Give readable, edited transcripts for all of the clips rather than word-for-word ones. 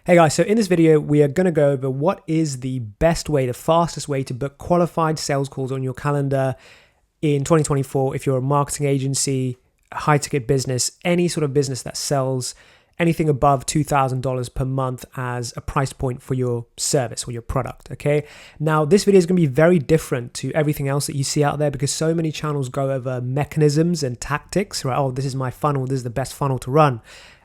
Hey guys, so in this video, we are going to go over what is the best way, the fastest way to book qualified sales calls on your calendar in 2024 if you're a marketing agency, a high-ticket business, any sort of business that sells anything above $2,000 per month as a price point for your service or your product, okay? Now, this video is going to be very different to everything else that you see out there because so many channels go over mechanisms and tactics, right? Oh, this is my funnel, this is the best funnel to run.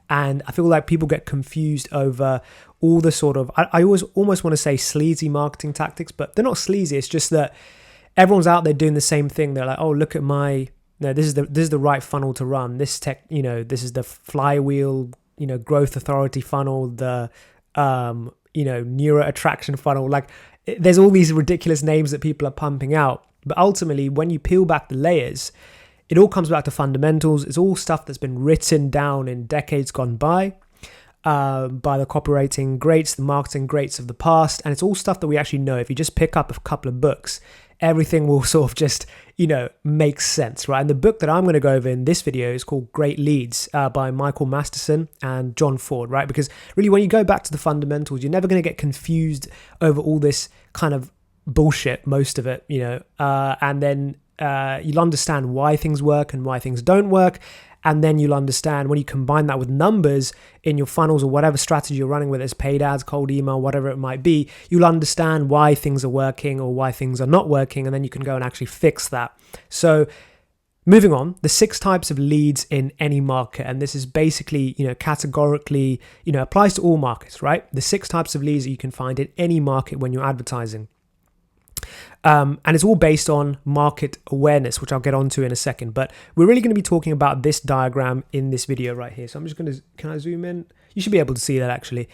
And I feel like people get confused over all the sort of, I always almost want to say sleazy marketing tactics, but they're not sleazy. It's just that everyone's out there doing the same thing. They're like, oh, look at my, no, this is the right funnel to run. This tech, this is the flywheel, growth authority funnel, the, neuro attraction funnel. Like there's all these ridiculous names that people are pumping out. But ultimately, when you peel back the layers, it all comes back to fundamentals. It's all stuff that's been written down in decades gone by the copywriting greats, the marketing greats of the past. And it's all stuff that we actually know. If you just pick up a couple of books, everything will sort of just, make sense, right? And the book that I'm going to go over in this video is called Great Leads by Michael Masterson and John Ford, right? Because really, when you go back to the fundamentals, you're never going to get confused over all this kind of bullshit, most of it, and then you'll understand why things work and why things don't work. And then you'll understand when you combine that with numbers in your funnels or whatever strategy you're running with, as paid ads, cold email, whatever it might be, you'll understand why things are working or why things are not working. And then you can go and actually fix that. So moving on, the 6 types of leads in any market. And this is basically, categorically, applies to all markets, right? The 6 types of leads that you can find in any market when you're advertising. And it's all based on market awareness, which I'll get onto in a second. But we're really going to be talking about this diagram in this video right here. So I'm just going to, can I zoom in? You should be able to see that actually.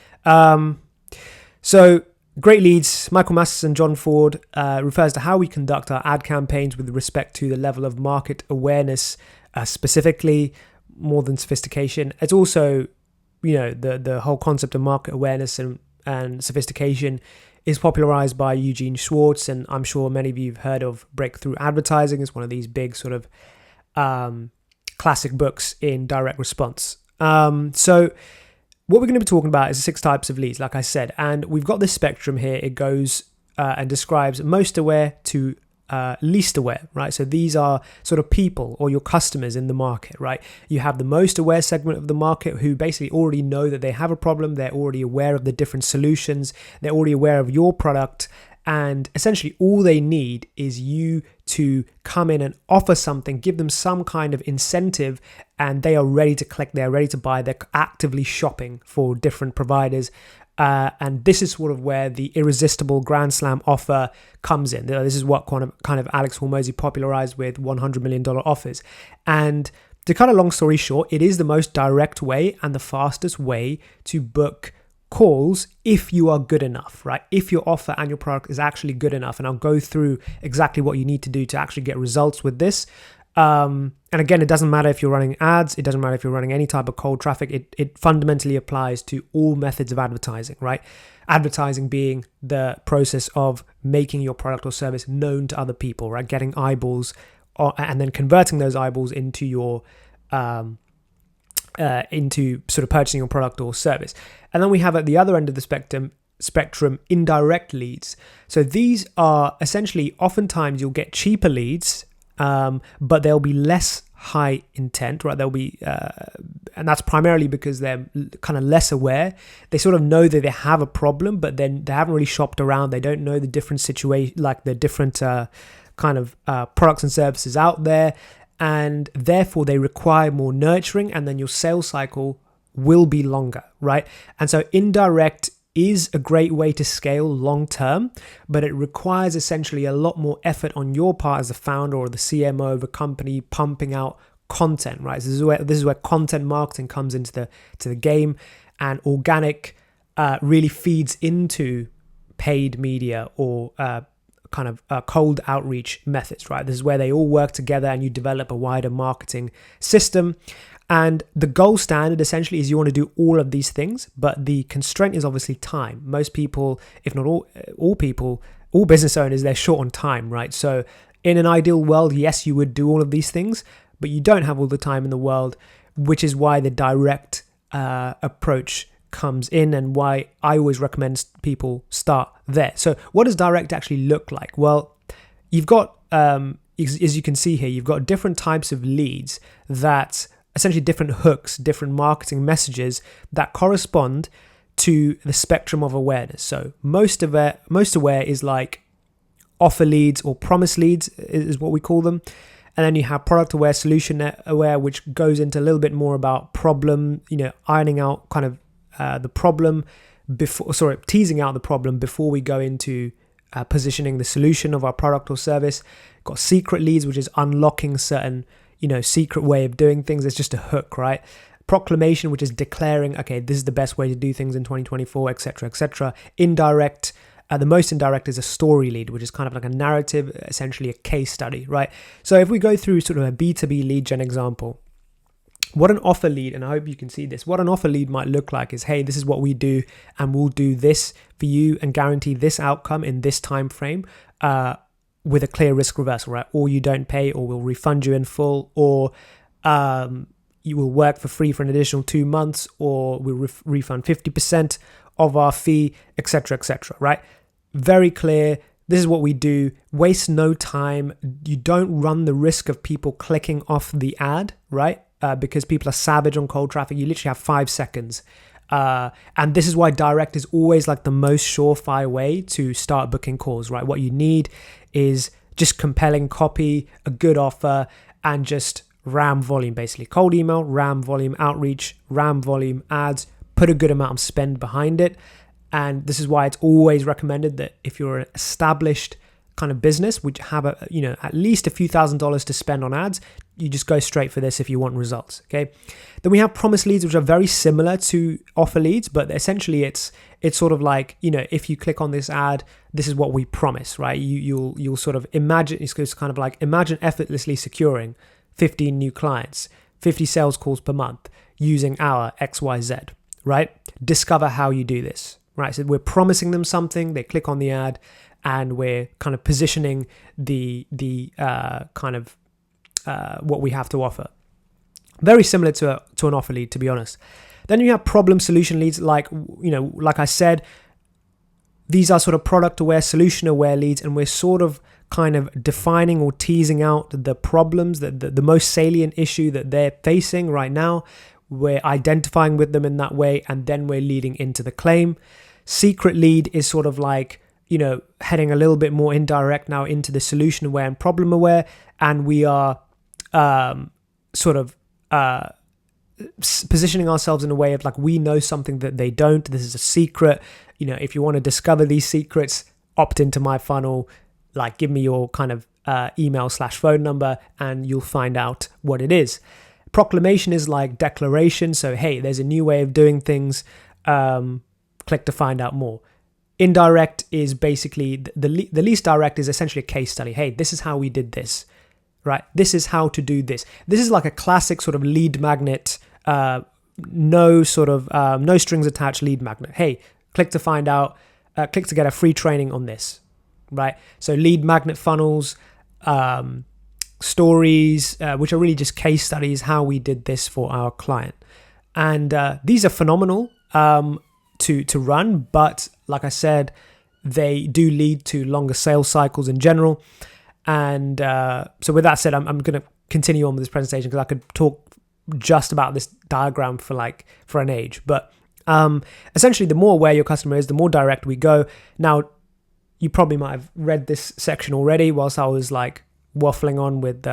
So Great Leads, Michael Masterson, John Ford, refers to how we conduct our ad campaigns with respect to the level of market awareness, specifically more than sophistication. It's also, the whole concept of market awareness and sophistication is popularized by Eugene Schwartz, and I'm sure many of you have heard of Breakthrough Advertising. It's one of these big sort of classic books in direct response. So what we're going to be talking about is 6 types of leads, like I said, and we've got this spectrum here. It goes and describes most aware to least aware, right? So these are sort of people or your customers in the market, right? You have the most aware segment of the market who basically already know that they have a problem. They're already aware of the different solutions. They're already aware of your product. And essentially all they need is you to come in and offer something, give them some kind of incentive, and they are ready to collect, they're ready to buy, they're actively shopping for different providers. And this is sort of where the irresistible Grand Slam offer comes in. This is what kind of Alex Hormozi popularized with $100 million offers. And to cut a long story short, it is the most direct way and the fastest way to book calls if you are good enough, right? If your offer and your product is actually good enough. And I'll go through exactly what you need to do to actually get results with this. And again, it doesn't matter if you're running ads. It doesn't matter if you're running any type of cold traffic. It fundamentally applies to all methods of advertising, right? Advertising being the process of making your product or service known to other people, right? Getting eyeballs and then converting those eyeballs into your into sort of purchasing your product or service. And then we have at the other end of the spectrum indirect leads. So these are essentially, oftentimes you'll get cheaper leads, but they'll be less high intent, right? They'll be, and that's primarily because they're kind of less aware. They sort of know that they have a problem, but then they haven't really shopped around. They don't know the different situation, like the different kind of products and services out there. And therefore they require more nurturing, and then your sales cycle will be longer, right? And so indirect is a great way to scale long term, but it requires essentially a lot more effort on your part as a founder or the CMO of a company pumping out content, right? So this is where content marketing comes into the game, and organic really feeds into paid media or kind of cold outreach methods, right? This is where they all work together and you develop a wider marketing system. And the gold standard essentially is you want to do all of these things, but the constraint is obviously time. Most people, if not all people, all business owners, they're short on time, right? So in an ideal world, yes, you would do all of these things, but you don't have all the time in the world, which is why the direct approach comes in and why I always recommend people start there. So what does direct actually look like? Well, you've got, as you can see here, you've got different types of leads that essentially different hooks, different marketing messages that correspond to the spectrum of awareness. So most aware is like offer leads or promise leads is what we call them. And then you have product aware, solution aware, which goes into a little bit more about problem, ironing out kind of the problem teasing out the problem before we go into positioning the solution of our product or service. Got secret leads, which is unlocking certain, secret way of doing things. It's just a hook, right? Proclamation, which is declaring, okay, this is the best way to do things in 2024, etc., etc. Indirect, the most indirect is a story lead, which is kind of like a narrative, essentially a case study, right? So if we go through sort of a B2B lead gen example, what an offer lead, and I hope you can see this, what an offer lead might look like is, hey, this is what we do, and we'll do this for you and guarantee this outcome in this time frame with a clear risk reversal, right? Or you don't pay, or we'll refund you in full, or you will work for free for an additional 2 months, or we'll refund 50% of our fee, etc., right? Very clear. This is what we do. Waste no time. You don't run the risk of people clicking off the ad, right? Because people are savage on cold traffic. You literally have 5 seconds. And this is why direct is always like the most surefire way to start booking calls, right? What you need is just compelling copy, a good offer, and just ram volume, basically. Cold email, ram volume, outreach, ram volume, ads, put a good amount of spend behind it. And this is why it's always recommended that if you're an established kind of business, which have at least a few $1,000s to spend on ads, you just go straight for this if you want results. Okay. Then we have promise leads, which are very similar to offer leads, but essentially it's sort of like, if you click on this ad, this is what we promise, right? You'll sort of imagine, it's kind of like imagine effortlessly securing 15 new clients, 50 sales calls per month using our XYZ, right? Discover how you do this, right? So we're promising them something, they click on the ad, and we're kind of positioning the kind of what we have to offer. Very similar to an offer lead, to be honest. Then you have problem solution leads, like I said, these are sort of product aware, solution aware leads, and we're sort of kind of defining or teasing out the problems, the most salient issue that they're facing right now. We're identifying with them in that way, and then we're leading into the claim. Secret lead is sort of like, heading a little bit more indirect now into the solution aware and problem aware, and we are positioning ourselves in a way of like, we know something that they don't. This is a secret. If you want to discover these secrets, opt into my funnel. Like, give me your kind of email/phone number, and you'll find out what it is. Proclamation is like declaration. So, hey, there's a new way of doing things. Click to find out more. Indirect is basically the least direct is essentially a case study. Hey, this is how we did this, right? This is how to do this. This is like a classic sort of lead magnet, no strings attached lead magnet. Hey, click to find out, click to get a free training on this, right? So lead magnet funnels, stories, which are really just case studies, how we did this for our client. And these are phenomenal to run, but like I said, they do lead to longer sales cycles in general. And so with that said, I'm going to continue on with this presentation because I could talk just about this diagram for an age. But essentially, the more aware your customer is, the more direct we go. Now, you probably might have read this section already whilst I was like waffling on with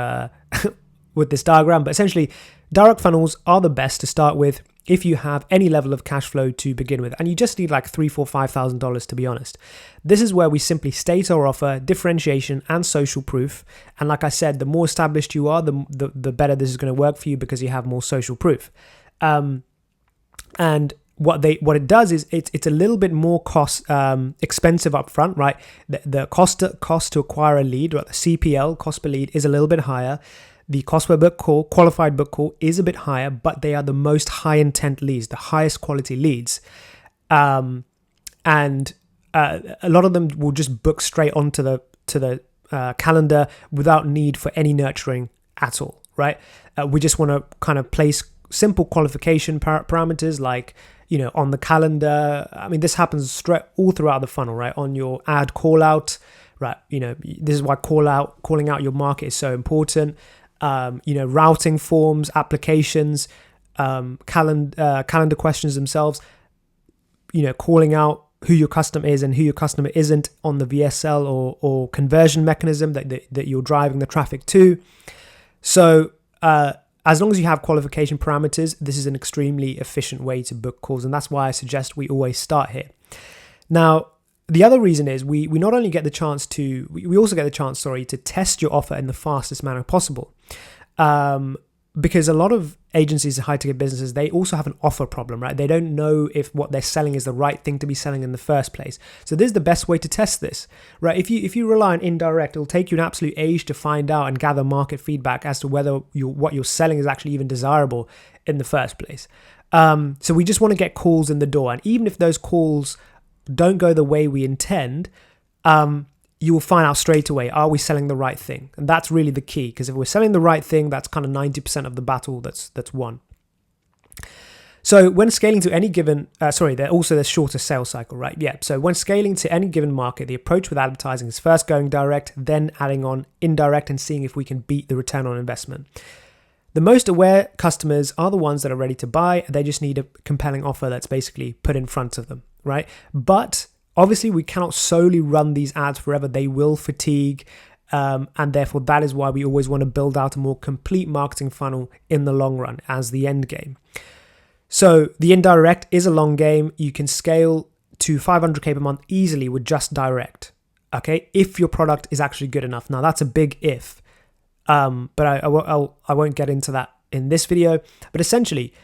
with this diagram. But essentially, direct funnels are the best to start with if you have any level of cash flow to begin with, and you just need like $3,000, $4,000, $5,000 to be honest. This is where we simply state our offer, differentiation, and social proof. And like I said, the more established you are, the better this is going to work for you because you have more social proof. And what it does is it's a little bit more expensive up front, right? The cost to acquire a lead, right? The CPL, cost per lead, is a little bit higher. The cost per book call, qualified book call, is a bit higher, but they are the most high intent leads, the highest quality leads. And a lot of them will just book straight onto the calendar without need for any nurturing at all, right? We just want to kind of place simple qualification parameters like, on the calendar. I mean, this happens straight all throughout the funnel, right? On your ad call out, right? This is why calling out your market is so important. Routing forms, applications, calendar questions themselves, calling out who your customer is and who your customer isn't on the VSL or conversion mechanism that you're driving the traffic to. So as long as you have qualification parameters, this is an extremely efficient way to book calls. And that's why I suggest we always start here. Now, the other reason is we not only get the chance we also get the chance, to test your offer in the fastest manner possible. Because a lot of agencies and high-ticket businesses, they also have an offer problem, right? They don't know if what they're selling is the right thing to be selling in the first place. So this is the best way to test this, right? If you rely on indirect, it'll take you an absolute age to find out and gather market feedback as to whether what you're selling is actually even desirable in the first place. So we just want to get calls in the door. And even if those calls don't go the way we intend, you will find out straight away, are we selling the right thing? And that's really the key, because if we're selling the right thing, that's kind of 90% of the battle that's won. So when scaling to any given, there's shorter sales cycle, right? Yeah. So when scaling to any given market, the approach with advertising is first going direct, then adding on indirect and seeing if we can beat the return on investment. The most aware customers are the ones that are ready to buy. They just need a compelling offer that's basically put in front of them, right? But obviously, we cannot solely run these ads forever. They will fatigue. And therefore, that is why we always want to build out a more complete marketing funnel in the long run as the end game. So the indirect is a long game. You can scale to 500K per month easily with just direct, okay? If your product is actually good enough. Now, that's a big if. But I won't get into that in this video. But essentially,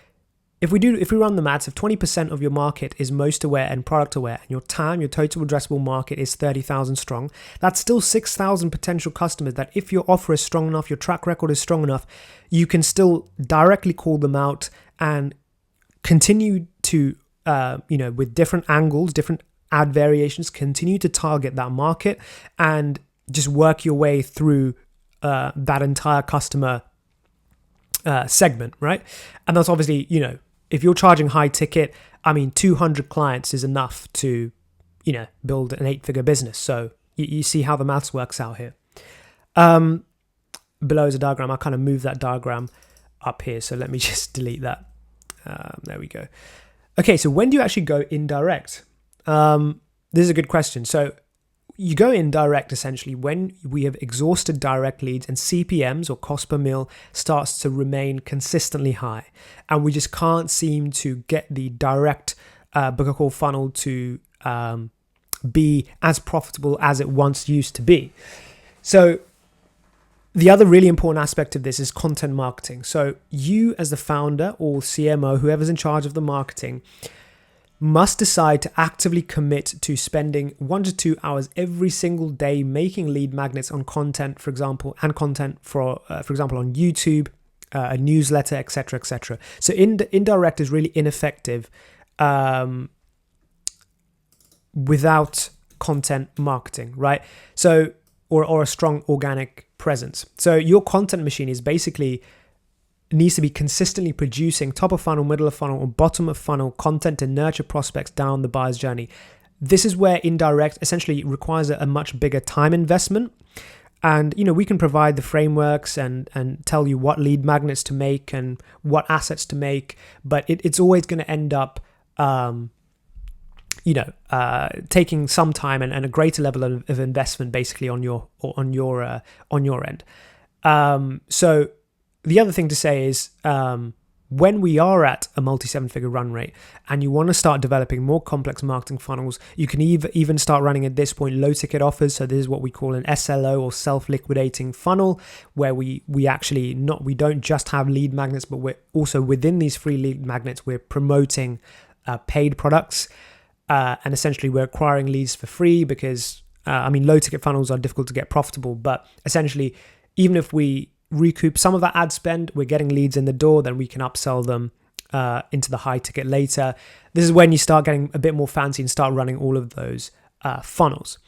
if we run the maths, if 20% of your market is most aware and product aware, and your TAM, your total addressable market, is 30,000 strong, that's still 6,000 potential customers that if your offer is strong enough, your track record is strong enough, you can still directly call them out and continue to, with different angles, different ad variations, continue to target that market and just work your way through that entire customer segment, right? And that's obviously, if you're charging high ticket, 200 clients is enough to, build an 8-figure business. So you see how the maths works out here. Below is a diagram. I kind of moved that diagram up here. So let me just delete that. There we go. Okay, so when do you actually go indirect? This is a good question. So you go indirect essentially when we have exhausted direct leads and CPMs, or cost per mil, starts to remain consistently high. And we just can't seem to get the direct booker call funnel to be as profitable as it once used to be. So the other really important aspect of this is content marketing. So you as the founder or CMO, whoever's in charge of the marketing, must decide to actively commit to spending 1 to 2 hours every single day making lead magnets on content, for example, and content for example, on YouTube, a newsletter, etc., etc. So indirect is really ineffective without content marketing, right? So or a strong organic presence. So your content machine is basically needs to be consistently producing top of funnel, middle of funnel, or bottom of funnel content to nurture prospects down the buyer's journey. This is where indirect essentially requires a much bigger time investment. And, we can provide the frameworks and tell you what lead magnets to make and what assets to make, but it's always going to end up, taking some time and a greater level of investment basically on your end. So the other thing to say is when we are at a multi-7-figure run rate and you want to start developing more complex marketing funnels, you can even start running at this point low ticket offers. So this is what we call an SLO, or self-liquidating funnel, where we don't just have lead magnets, but we're also within these free lead magnets, we're promoting paid products. And essentially we're acquiring leads for free because, low ticket funnels are difficult to get profitable, but essentially even if we recoup some of that ad spend, we're getting leads in the door, then we can upsell them into the high ticket later. This is when you start getting a bit more fancy and start running all of those funnels.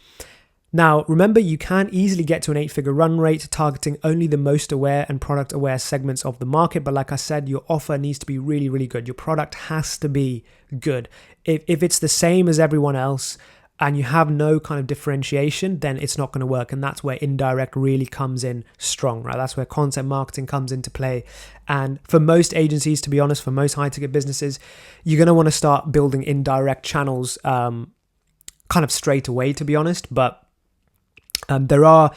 Now, remember, you can easily get to an 8-figure run rate targeting only the most aware and product aware segments of the market. But like I said, your offer needs to be really, really good. Your product has to be good. If it's the same as everyone else and you have no kind of differentiation, then it's not going to work. And that's where indirect really comes in strong, right? That's where content marketing comes into play. And for most agencies, to be honest, for most high ticket businesses, you're going to want to start building indirect channels kind of straight away, to be honest. But there are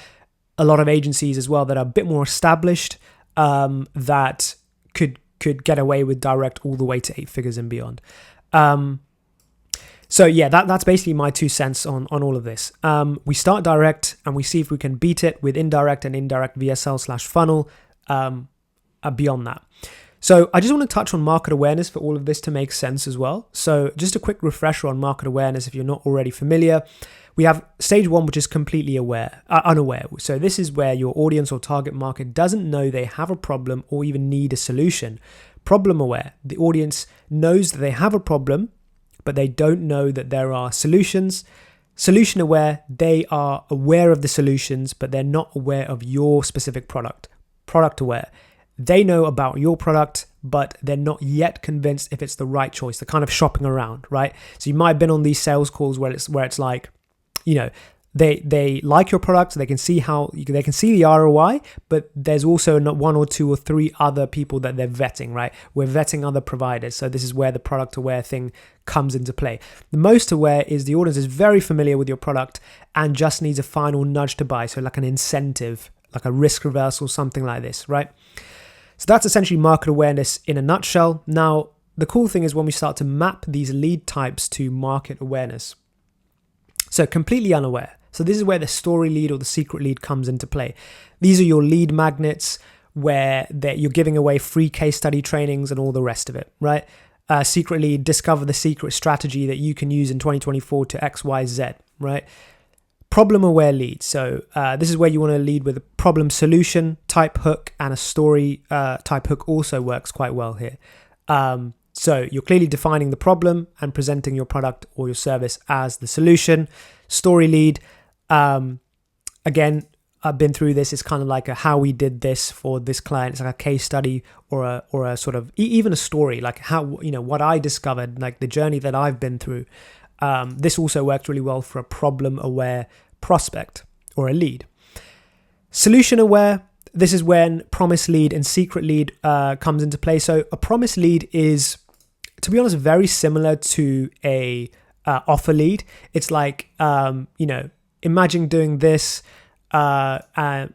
a lot of agencies as well that are a bit more established that could get away with direct all the way to 8 figures and beyond. So yeah, that's basically my 2 cents on all of this. We start direct and we see if we can beat it with indirect and indirect VSL/funnel beyond that. So I just want to touch on market awareness for all of this to make sense as well. So just a quick refresher on market awareness if you're not already familiar. We have stage 1, which is completely unaware. So this is where your audience or target market doesn't know they have a problem or even need a solution. Problem aware. The audience knows that they have a problem, but they don't know that there are solutions. Solution aware. They are aware of the solutions, but they're not aware of your specific product. Product aware. They know about your product, but they're not yet convinced if it's the right choice. They're kind of shopping around, right? So you might have been on these sales calls where it's like, you know, they like your product, they can see they can see the ROI, but there's also not 1 or 2 or 3 other people that they're vetting, right? We're vetting other providers. So this is where the product aware thing comes into play. The most aware is the audience is very familiar with your product and just needs a final nudge to buy. So like an incentive, like a risk reversal, something like this, right? So that's essentially market awareness in a nutshell. Now, the cool thing is when we start to map these lead types to market awareness. So completely unaware. So this is where the story lead or the secret lead comes into play. These are your lead magnets where you're giving away free case study trainings and all the rest of it, right? Secret lead, discover the secret strategy that you can use in 2024 to X, Y, Z, right? Problem aware lead. So this is where you want to lead with a problem solution type hook, and a story type hook also works quite well here. So you're clearly defining the problem and presenting your product or your service as the solution. Story lead. Again, I've been through this. It's kind of like how we did this for this client. It's like a case study or a sort of even a story, like how, you know, what I discovered, like the journey that I've been through. This also works really well for a problem aware prospect or a lead. Solution aware. This is when promise lead and secret lead comes into play. So a promise lead is, to be honest, very similar to a offer lead. It's like, imagine doing this. And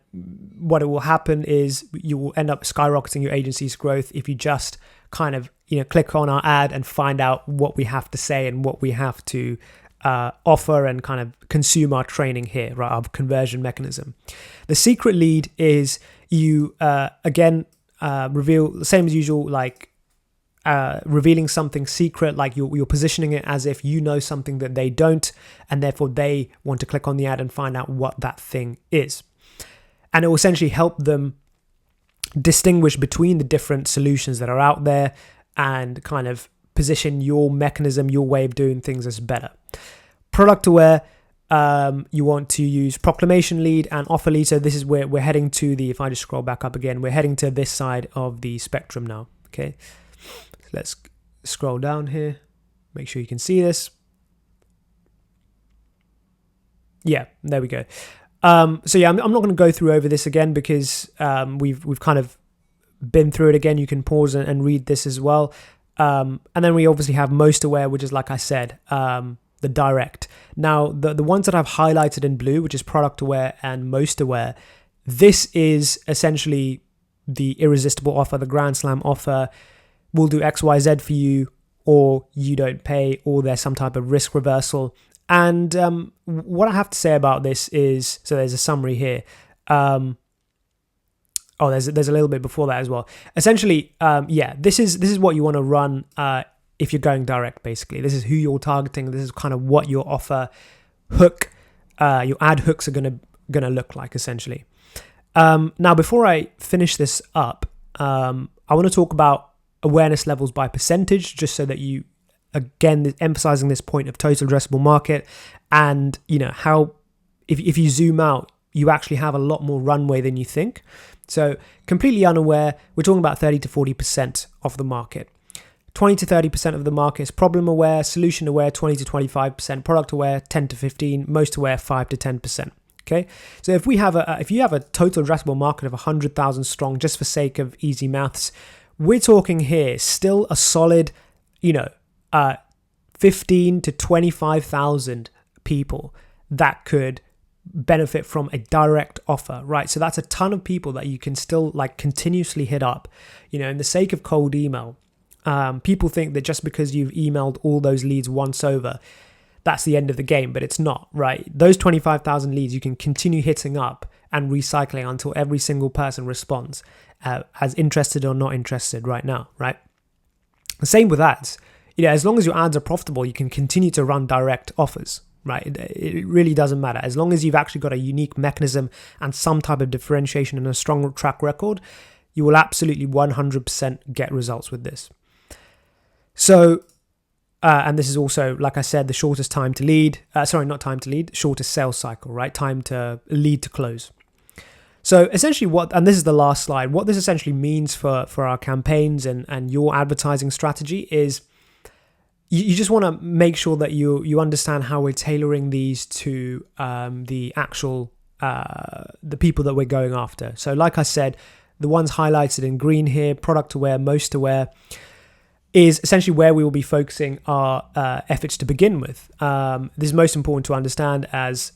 what it will happen is you will end up skyrocketing your agency's growth if you just kind of, click on our ad and find out what we have to say and what we have to offer and kind of consume our training here, right? Our conversion mechanism. The secret lead is you, reveal the same as usual, like revealing something secret, like you're positioning it as if you know something that they don't, and therefore they want to click on the ad and find out what that thing is. And it will essentially help them distinguish between the different solutions that are out there and kind of position your mechanism, your way of doing things as better. Product aware, you want to use proclamation lead and offer lead. So this is where we're heading to if I just scroll back up again, we're heading to this side of the spectrum now. Okay. Let's scroll down here. Make sure you can see this. Yeah, there we go. I'm not going to go through over this again because we've kind of been through it again. You can pause and read this as well. And then we obviously have most aware, which is, like I said, the direct. Now, the ones that I've highlighted in blue, which is product aware and most aware, this is essentially the irresistible offer, the grand slam offer. We'll do X, Y, Z for you, or you don't pay, or there's some type of risk reversal. And what I have to say about this is, so there's a summary here. There's a little bit before that as well. Essentially, this is what you want to run if you're going direct. Basically, this is who you're targeting. This is kind of what your offer hook, your ad hooks are gonna look like essentially. Now, before I finish this up, I want to talk about awareness levels by percentage, just so that you, again, emphasizing this point of total addressable market and how if you zoom out, you actually have a lot more runway than you think. So completely unaware, we're talking about 30 to 40% of the market. 20 to 30% of the market is problem aware, solution aware, 20 to 25%, product aware, 10 to 15, most aware, 5 to 10%. Okay, so if you have a total addressable market of 100,000 strong, just for sake of easy maths, we're talking here still a solid, 15 to 25,000 people that could benefit from a direct offer, right? So that's a ton of people that you can still continuously hit up. In the sake of cold email, people think that just because you've emailed all those leads once over, that's the end of the game, but it's not, right? Those 25,000 leads you can continue hitting up and recycling until every single person responds as interested or not interested right now, right? Same with ads. As long as your ads are profitable, you can continue to run direct offers, right? It really doesn't matter. As long as you've actually got a unique mechanism and some type of differentiation and a strong track record, you will absolutely 100% get results with this. So, and this is also, like I said, the shortest time to lead, shortest sales cycle, right? Time to lead to close. So essentially and this is the last slide, what this essentially means for our campaigns and your advertising strategy is you just want to make sure that you understand how we're tailoring these to the actual, the people that we're going after. So like I said, the ones highlighted in green here, product aware, most aware, is essentially where we will be focusing our efforts to begin with. This is most important to understand as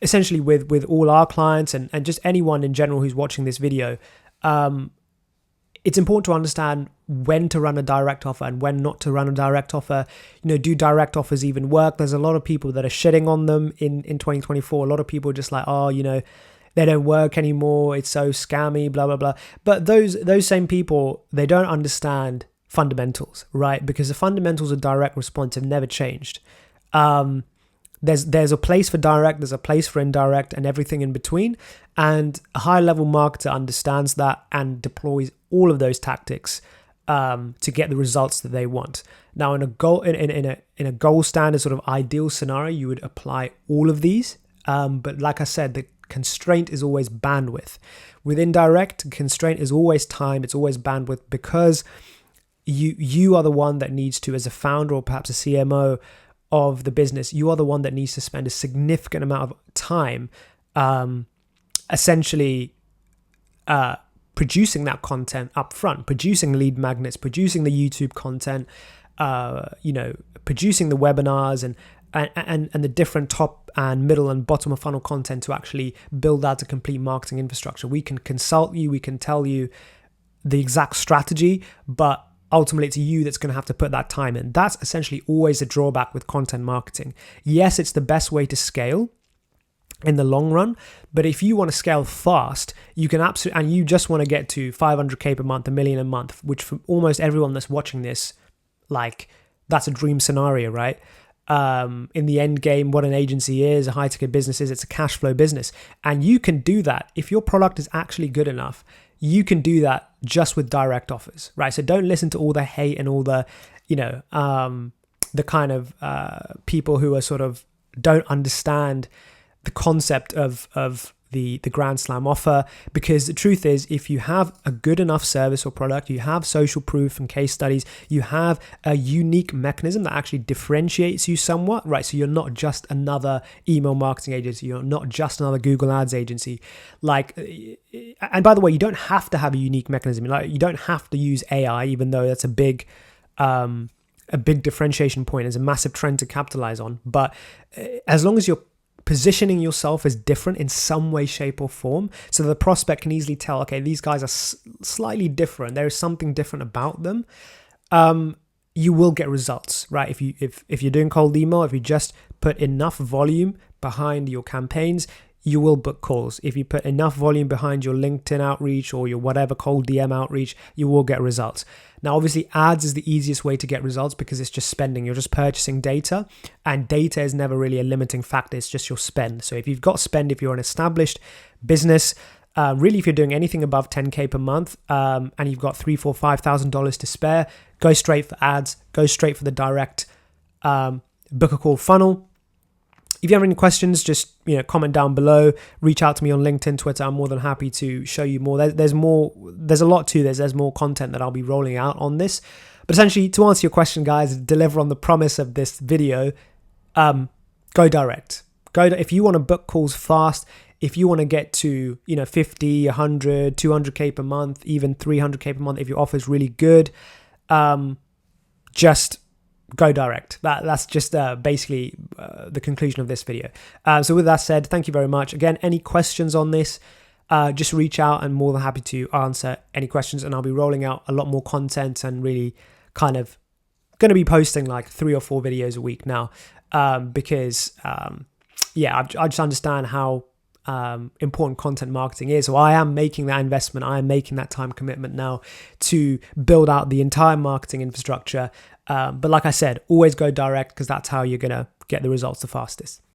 essentially with all our clients and just anyone in general who's watching this video. It's important to understand when to run a direct offer and when not to run a direct offer. Do direct offers even work? There's a lot of people that are shitting on them in 2024. A lot of people are just they don't work anymore. It's so scammy, blah, blah, blah. But those same people, they don't understand fundamentals, right? Because the fundamentals of direct response have never changed. There's a place for direct, there's a place for indirect, and everything in between. And a high-level marketer understands that and deploys all of those tactics to get the results that they want. Now, in a gold standard sort of ideal scenario, you would apply all of these. But like I said, the constraint is always bandwidth. With indirect, constraint is always time, it's always bandwidth, because you are the one that needs to, as a founder or perhaps a CMO of the business, you are the one that needs to spend a significant amount of time essentially producing that content up front, producing lead magnets, producing the YouTube content, producing the webinars and the different top and middle and bottom of funnel content to actually build out a complete marketing infrastructure. We can consult you, we can tell you the exact strategy, but ultimately it's you that's going to have to put that time in. That's essentially always a drawback with content marketing. Yes, it's the best way to scale in the long run, but if you want to scale fast, you can absolutely, and you just want to get to 500k per month, $1 million a month, which for almost everyone that's watching this, that's a dream scenario, right? In the end game, what an agency is, a high ticket business is, it's a cash flow business. And you can do that if your product is actually good enough. You can do that just with direct offers, right? So don't listen to all the hate and all the, the kind of people who are sort of don't understand the concept of the Grand Slam offer, because the truth is, if you have a good enough service or product, you have social proof and case studies, you have a unique mechanism that actually differentiates you somewhat, right? So you're not just another email marketing agency, you're not just another Google Ads agency. And by the way, you don't have to have a unique mechanism. You don't have to use AI, even though that's a big differentiation point, is a massive trend to capitalize on. But as long as you're positioning yourself as different in some way, shape, or form, so the prospect can easily tell, okay, these guys are slightly different, there is something different about them, you will get results, right? If you're doing cold email, if you just put enough volume behind your campaigns, you will book calls. If you put enough volume behind your LinkedIn outreach or your whatever cold DM outreach, you will get results. Now, obviously, ads is the easiest way to get results because it's just spending. You're just purchasing data, and data is never really a limiting factor. It's just your spend. So if you've got spend, if you're an established business, really, if you're doing anything above 10K per month, and you've got $3,000, $4,000, $5,000 to spare, go straight for ads, go straight for the direct book a call funnel. If you have any questions, just comment down below. Reach out to me on LinkedIn, Twitter. I'm more than happy to show you more. There's more. There's a lot to this. There's more content that I'll be rolling out on this. But essentially, to answer your question, guys, deliver on the promise of this video. Go direct. If you want to book calls fast. If you want to get to 50, 100, 200k per month, even 300k per month, if your offer is really good, just go direct. That's just basically the conclusion of this video. So with that said, thank you very much. Again, any questions on this, just reach out. I'm more than happy to answer any questions, and I'll be rolling out a lot more content and really kind of going to be posting like 3 or 4 videos a week now, because I just understand how important content marketing is. So I am making that investment. I am making that time commitment now to build out the entire marketing infrastructure. But like I said, always go direct, because that's how you're going to get the results the fastest.